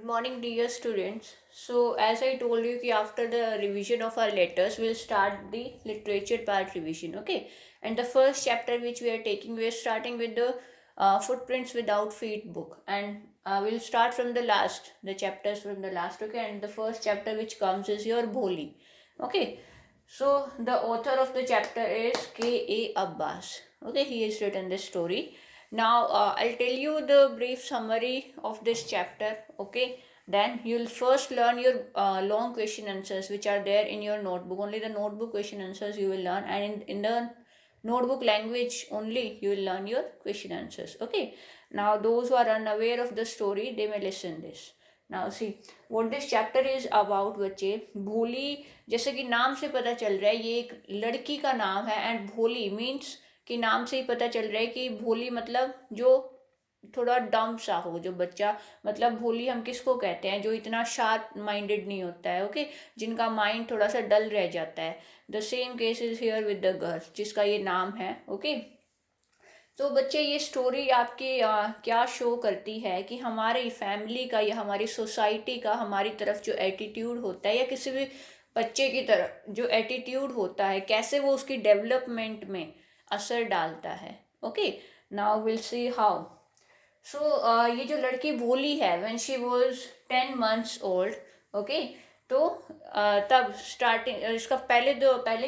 Good morning, dear students. So, as I told you, कि after the revision of our letters, we'll start the literature part revision. Okay, and the first chapter which we are taking, we are starting with the footprints without feet book, and we'll start from the last, the chapters from the last. Okay, and the first chapter which comes is your Bholi. Okay, so the author of the chapter is K.A. Abbas. Okay, he has written this story. Now, I'll tell you the brief summary of this chapter. Okay, then you'll first learn your long question answers which are there in your notebook. Only the notebook question answers you will learn, and in the notebook language only you will learn your question answers. Okay, now those who are unaware of the story, they may listen this. Now see what this chapter is about बच्चे. भोली, जैसे कि नाम से पता चल रहा है, ये एक लड़की का नाम है. एंड भोली मीन्स कि नाम से ही पता चल रहा है कि भोली मतलब जो थोड़ा डम सा हो, जो बच्चा, मतलब भोली हम किसको कहते हैं, जो इतना शार्प माइंडेड नहीं होता है. ओके, जिनका माइंड थोड़ा सा डल रह जाता है. The same case is here with the girl जिसका ये नाम है. ओके, तो बच्चे ये स्टोरी आपकी क्या शो करती है कि हमारी फैमिली का या हमारी सोसाइटी का हमारी तरफ जो एटीट्यूड होता है, या किसी भी बच्चे की तरफ जो एटीट्यूड होता है, कैसे वो उसकी डेवलपमेंट में असर डालता है. Okay, now will see how. So ये जो लड़की भोली है, when she was 10 months old. Okay, तो तब स्टार्टिंग इसका पहले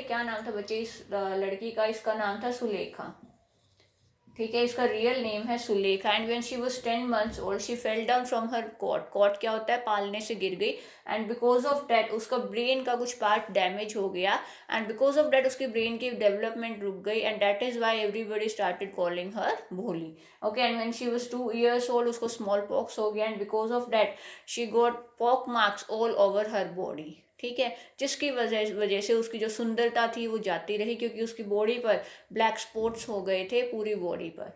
क्या नाम था बच्चे इस लड़की का? इसका नाम था सुलेखा. ठीक है, इसका रियल नेम है Sulekha. And when she was 10 months old she fell down from her cot. Cot क्या होता है? पालने से गिर गई. एंड बिकॉज ऑफ डैट उसका ब्रेन का कुछ पार्ट डैमेज हो गया. एंड बिकॉज ऑफ डैट उसकी ब्रेन की डेवलपमेंट रुक गई. And that is why everybody started calling her Bholi. Okay, and when she was 2 years old उसको स्मॉल पॉक्स हो गया. And because of that she got pock marks all over her body. ठीक है, जिसकी वजह से उसकी जो सुंदरता थी वो जाती रही, क्योंकि उसकी बॉडी पर ब्लैक स्पॉट्स हो गए थे पूरी बॉडी पर.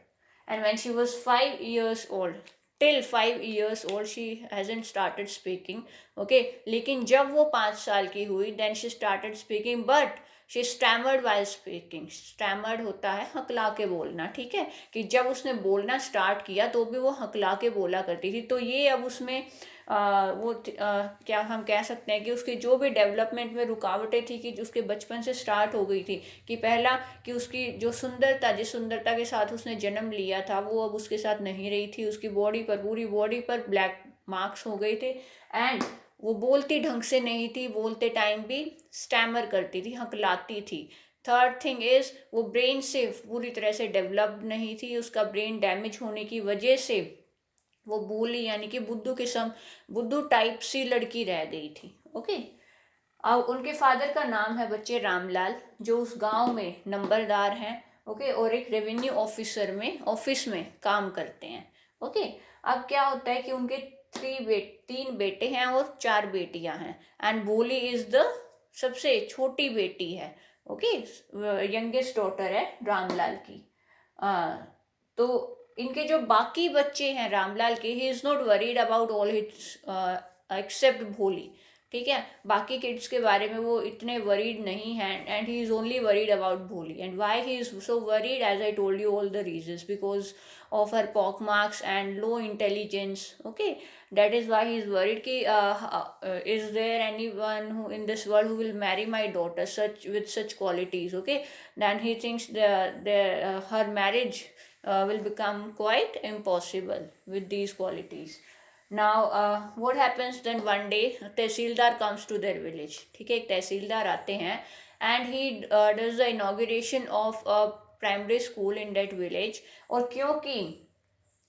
And when she was 5 years old, till 5 years old she hasn't started speaking. Okay, लेकिन जब वो 5 साल की हुई, then she started speaking, but she stammered while speaking. Stammered होता है हकला के बोलना. ठीक है, कि जब उसने बोलना स्टार्ट किया तो भी वो हकला के बोला करती थी. तो ये अब उसमें क्या हम कह सकते हैं कि उसकी जो भी डेवलपमेंट में रुकावटें थी, कि उसके बचपन से स्टार्ट हो गई थी. कि पहला कि उसकी जो सुंदरता, जिस सुंदरता के साथ उसने जन्म लिया था, वो अब उसके साथ नहीं रही थी. उसकी बॉडी पर, पूरी बॉडी पर ब्लैक मार्क्स हो गए थे. एंड वो बोलती ढंग से नहीं थी, बोलते टाइम भी स्टैमर करती थी, हकलाती थी. थर्ड थिंग इज वो ब्रेन से पूरी तरह से डेवलप्ड नहीं थी. उसका ब्रेन डैमेज होने की वजह से वो भोली यानी कि बुद्धू किस्म, बुद्धू टाइप सी लड़की रह गई थी. ओके, अब उनके फादर का नाम है बच्चे रामलाल, जो उस गांव में नंबरदार हैं. ओके, और एक रेवेन्यू ऑफिसर में ऑफिस में काम करते हैं. ओके, अब क्या होता है कि उनके 3 बेटे हैं और 4 बेटियां हैं. एंड भोली इज द सबसे छोटी बेटी है. ओके, यंगेस्ट डॉटर है रामलाल की. तो इनके जो बाकी बच्चे हैं रामलाल के, he is not worried about all hits except Bholi. ठीक है, बाकी किड्स के बारे में वो इतने वरीड नहीं हैं. And he is only worried about Bholi. And why he is so worried, as I told you all the reasons, because of her pock marks and low intelligence. Okay, that is why he is worried ki is there anyone who in this world who will marry my daughter such with such qualities. Okay, then he thinks her marriage will become quite impossible with these qualities. Now what happens then, one day tehsildar comes to their village. ठीक है, एक तहसीलदार आते हैं. and he does the inauguration of a primary school in that village. और क्योंकि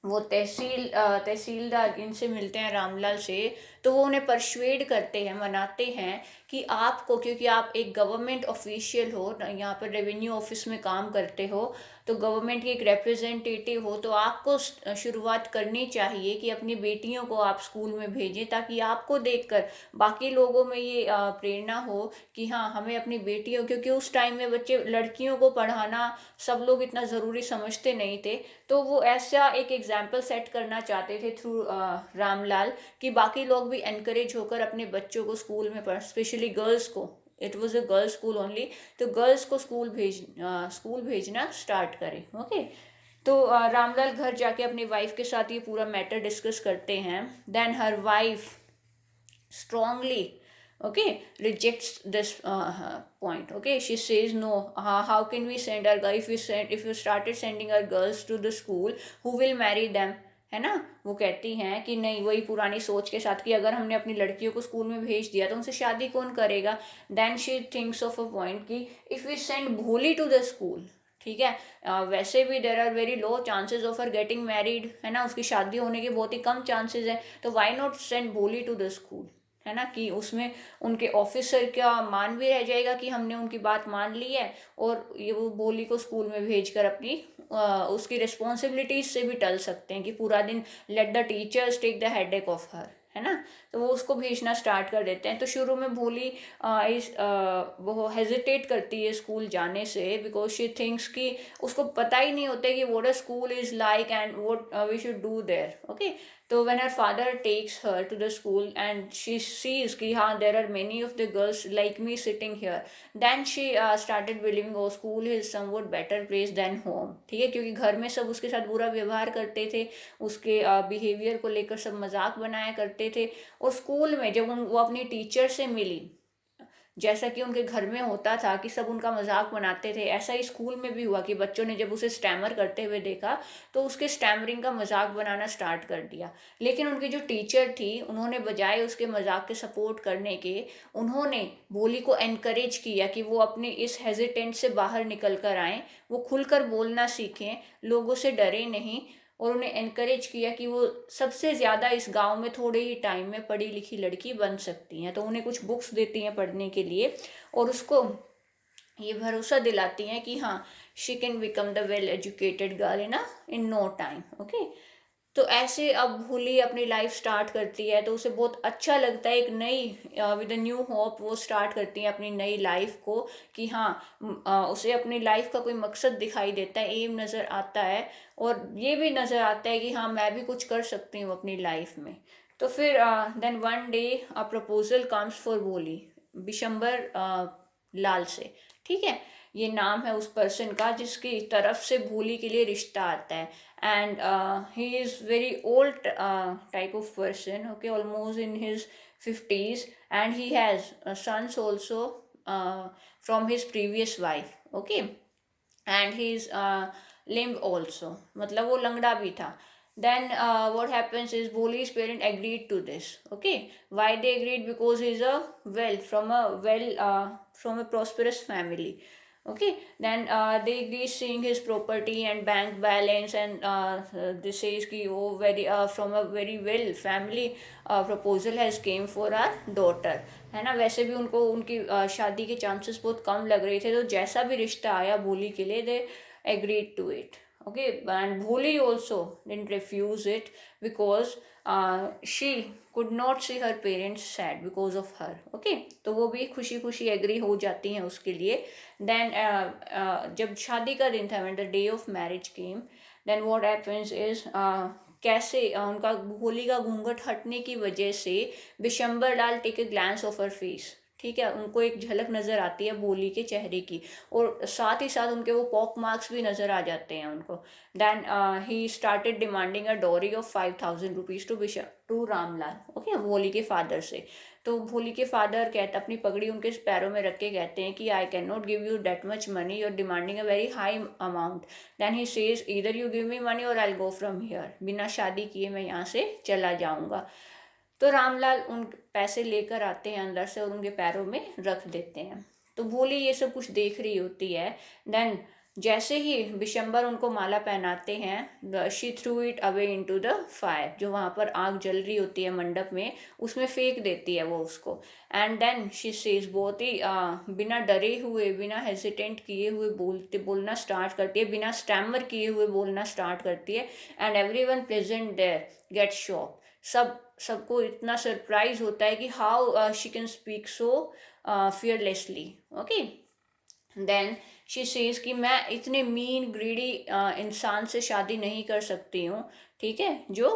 वो तहसीलदार इनसे मिलते हैं रामलाल से, तो वो उन्हें परsuade करते हैं, मनाते हैं कि आपको, क्योंकि आप एक गवर्नमेंट ऑफिशियल हो, यहाँ पर रेवेन्यू ऑफिस में काम करते हो, तो गवर्नमेंट के एक रिप्रेजेंटेटिव हो, तो आपको शुरुआत करनी चाहिए कि अपनी बेटियों को आप स्कूल में भेजें, ताकि आपको देखकर बाकी लोगों में ये प्रेरणा हो कि हाँ, हमें अपनी बेटियों, क्योंकि उस टाइम में बच्चे लड़कियों को पढ़ाना सब लोग इतना ज़रूरी समझते नहीं थे. तो वो ऐसा एक एग्जाम्पल सेट करना चाहते थे थ्रू रामलाल, कि बाकी लोग भी एनकरेज होकर अपने बच्चों को स्कूल में पढ़, स्पेशली गर्ल्स को. It was a girls school only. तो गर्ल्स को स्कूल भेजना स्टार्ट करें. ओके, तो रामलाल घर जाके अपनी वाइफ के साथ ये पूरा मैटर डिस्कस करते हैं. Then her wife strongly, okay, rejects this point. Okay, she says no. How can we send our girl, if you started sending our girls to the school, who will marry them? है ना. वो कहती हैं कि नहीं, वही पुरानी सोच के साथ कि अगर हमने अपनी लड़कियों को स्कूल में भेज दिया तो उनसे शादी कौन करेगा. Then she thinks of a point कि if we send Bholi to the school, ठीक है, वैसे भी there are very low chances of her getting married, है ना, उसकी शादी होने के बहुत ही कम चांसेस हैं. तो why not send Bholi to the school, है ना, कि उसमें उनके ऑफिसर का मान भी रह जाएगा कि हमने उनकी बात मान ली है, और ये वो बोली को स्कूल में भेजकर अपनी उसकी रिस्पॉन्सिबिलिटीज से भी टल सकते हैं कि पूरा दिन let the teachers take the headache of her, है ना. तो वो उसको भेजना स्टार्ट कर देते हैं. तो शुरू में भोली वो हेजिटेट करती है स्कूल जाने से, बिकॉज शी थिंक्स कि उसको पता ही नहीं होता कि what a school is like and what we should do there. Okay, तो when her father takes her to the school and she sees कि हाँ there are many of the girls like me sitting here, then she started believing oh school is somewhat better place than home. ठीक है, क्योंकि घर में सब उसके साथ बुरा व्यवहार करते थे, उसके बिहेवियर को लेकर सब मजाक बनाया करते थे, और स्कूल में जब वो अपनी टीचर से मिली, जैसा कि उनके घर में होता था कि सब उनका मजाक बनाते थे, ऐसा ही स्कूल में भी हुआ कि बच्चों ने जब उसे स्टैमर करते हुए देखा तो उसके स्टैमरिंग का मजाक बनाना स्टार्ट कर दिया. लेकिन उनकी जो टीचर थी, उन्होंने बजाय उसके मजाक के सपोर्ट करने के, उन्होंने भोली को एनकरेज किया कि वो अपने इस हेजिटेंट से बाहर निकल कर आएँ, वो खुलकर बोलना सीखें, लोगों से डरे नहीं, और उन्हें एनकरेज किया कि वो सबसे ज़्यादा इस गांव में थोड़े ही टाइम में पढ़ी लिखी लड़की बन सकती हैं. तो उन्हें कुछ बुक्स देती हैं पढ़ने के लिए, और उसको ये भरोसा दिलाती हैं कि हाँ she can become the well educated girl in no time. Okay, तो ऐसे अब भोली अपनी लाइफ स्टार्ट करती है, तो उसे बहुत अच्छा लगता है, एक नई विद न्यू होप वो स्टार्ट करती है अपनी नई लाइफ को, कि हाँ उसे अपनी लाइफ का कोई मकसद दिखाई देता है, एम नज़र आता है, और ये भी नज़र आता है कि हाँ मैं भी कुछ कर सकती हूँ अपनी लाइफ में. तो फिर then one day a proposal comes for Bholi, Bishambar लाल से. ठीक है, ये नाम है उस पर्सन का जिसकी तरफ से भोली के लिए रिश्ता आता है. And he is very old type of person, okay, almost in his 50s, and he has sons also from his previous wife. Okay, and he is limb also, मतलब वो लंगड़ा भी था. Then what happens is Boli's parent agreed to this. Okay, why they agreed? Because he's a from a prosperous family. Okay, then they agree seeing his property and bank balance, and this says कि वो very from a very well family proposal has came for our daughter, है ना. वैसे भी उनको उनकी शादी के चांसेस बहुत कम लग रहे थे, तो जैसा भी रिश्ता आया भोली के लिए दे agreed to it. Okay, and Bholi also didn't refuse it, because she could not see her parents sad because of her. Okay, तो वो भी खुशी खुशी एग्री हो जाती हैं उसके लिए. देन जब शादी का दिन था, when the day of marriage came, then what happens is कैसे उनका भोली का घूंघट हटने की वजह से Bishambar Lal take a glance of her face. ठीक है, उनको एक झलक नज़र आती है भोली के चेहरे की, और साथ ही साथ उनके वो पॉक मार्क्स भी नज़र आ जाते हैं उनको. Then he started demanding a dowry of 5,000 rupees to Ramlal. Okay, Bholi के फादर से. तो भोली के फादर कहते अपनी पगड़ी उनके पैरों में रख के कहते हैं कि I can not give you that much money, you are demanding a very high amount. Then he says either you give me money or I go from here, बिना शादी किए मैं यहाँ से चला जाऊँगा. तो रामलाल उन पैसे लेकर आते हैं अंदर से और उनके पैरों में रख देते हैं. तो भोली ये सब कुछ देख रही होती है. देन जैसे ही बिशंबर उनको माला पहनाते हैं, she threw it away into the fire, जो वहाँ पर आग जल रही होती है मंडप में, उसमें फेंक देती है वो उसको. एंड देन शी सेज, बहुत ही बिना डरे हुए, बिना हेजिटेंट किए हुए बोलना स्टार्ट करती है, बिना स्टैमर किए हुए बोलना स्टार्ट करती है. And everyone present there get shock, सबको इतना सरप्राइज होता है कि how she can speak so fearlessly. Okay, then she says कि मैं इतने मीन ग्रीडी इंसान से शादी नहीं कर सकती हूँ, ठीक है, जो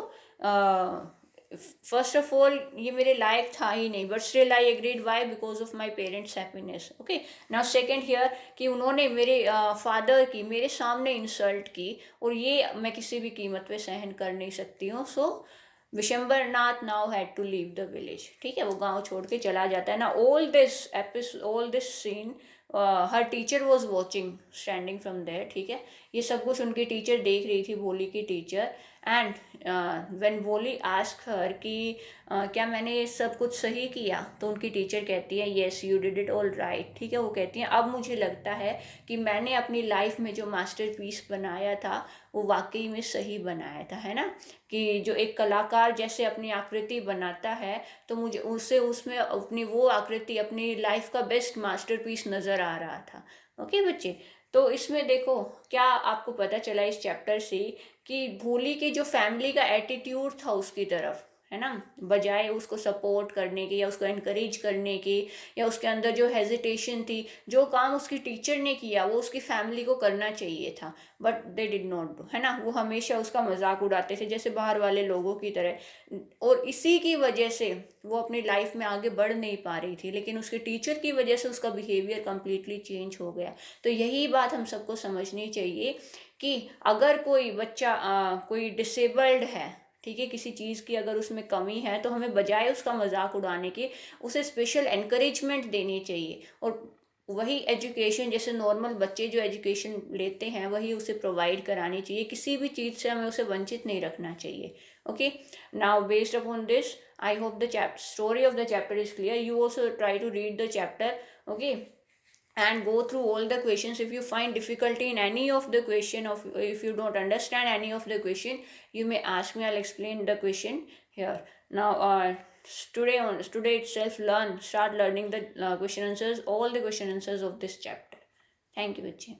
फर्स्ट ऑफ ऑल ये मेरे लायक था ही नहीं, but still I agreed, why, because of my parents happiness. Okay, now second here कि उन्होंने मेरे फादर की मेरे सामने इंसल्ट की, और ये मैं किसी भी कीमत पे सहन कर नहीं सकती हूँ। So Vishambar Nath now had to leave the village. ठीक है, वो गांव छोड़ के चला जाता है ना। All this scene her teacher was watching standing from there. ठीक है, ये सब कुछ उनकी टीचर देख रही थी, भोली की टीचर। एंड व्हेन भोली आस्क हर कि क्या मैंने ये सब कुछ सही किया, तो उनकी टीचर कहती है yes you did it all right. ठीक है, वो कहती हैं अब मुझे लगता है कि मैंने अपनी लाइफ में जो मास्टरपीस बनाया था वो वाकई में सही बनाया था, है ना। कि जो एक कलाकार जैसे अपनी आकृति बनाता है, तो मुझे उससे उसमें अपनी वो आकृति अपनी लाइफ का बेस्ट मास्टरपीस नज़र आ रहा था। ओके बच्चे, तो इसमें देखो क्या आपको पता चला इस चैप्टर से कि भोली की जो फैमिली का एटीट्यूड था उसकी तरफ, है ना, बजाय उसको सपोर्ट करने की या उसको इनकरेज करने की, या उसके अंदर जो हेजिटेशन थी, जो काम उसकी टीचर ने किया वो उसकी फैमिली को करना चाहिए था, but they did not do, है ना। वो हमेशा उसका मजाक उड़ाते थे जैसे बाहर वाले लोगों की तरह, और इसी की वजह से वो अपनी लाइफ में आगे बढ़ नहीं पा रही थी, लेकिन उसके टीचर की वजह से उसका बिहेवियर कम्प्लीटली चेंज हो गया। तो यही बात हम सबको समझनी चाहिए कि अगर कोई बच्चा कोई डिसेबल्ड है, ठीक है, किसी चीज़ की अगर उसमें कमी है, तो हमें बजाय उसका मजाक उड़ाने के उसे स्पेशल एनकरेजमेंट देनी चाहिए, और वही एजुकेशन जैसे नॉर्मल बच्चे जो एजुकेशन लेते हैं वही उसे प्रोवाइड करानी चाहिए। किसी भी चीज़ से हमें उसे वंचित नहीं रखना चाहिए। Okay, now based upon this I hope the chapter story of the chapter is clear. You also try to read the chapter, okay, and go through all the questions. If you find difficulty in any of the question, of if you don't understand any of the question, you may ask me, I'll explain the question here. Now today itself start learning the question answers, all the question answers of this chapter. Thank you, Vichi.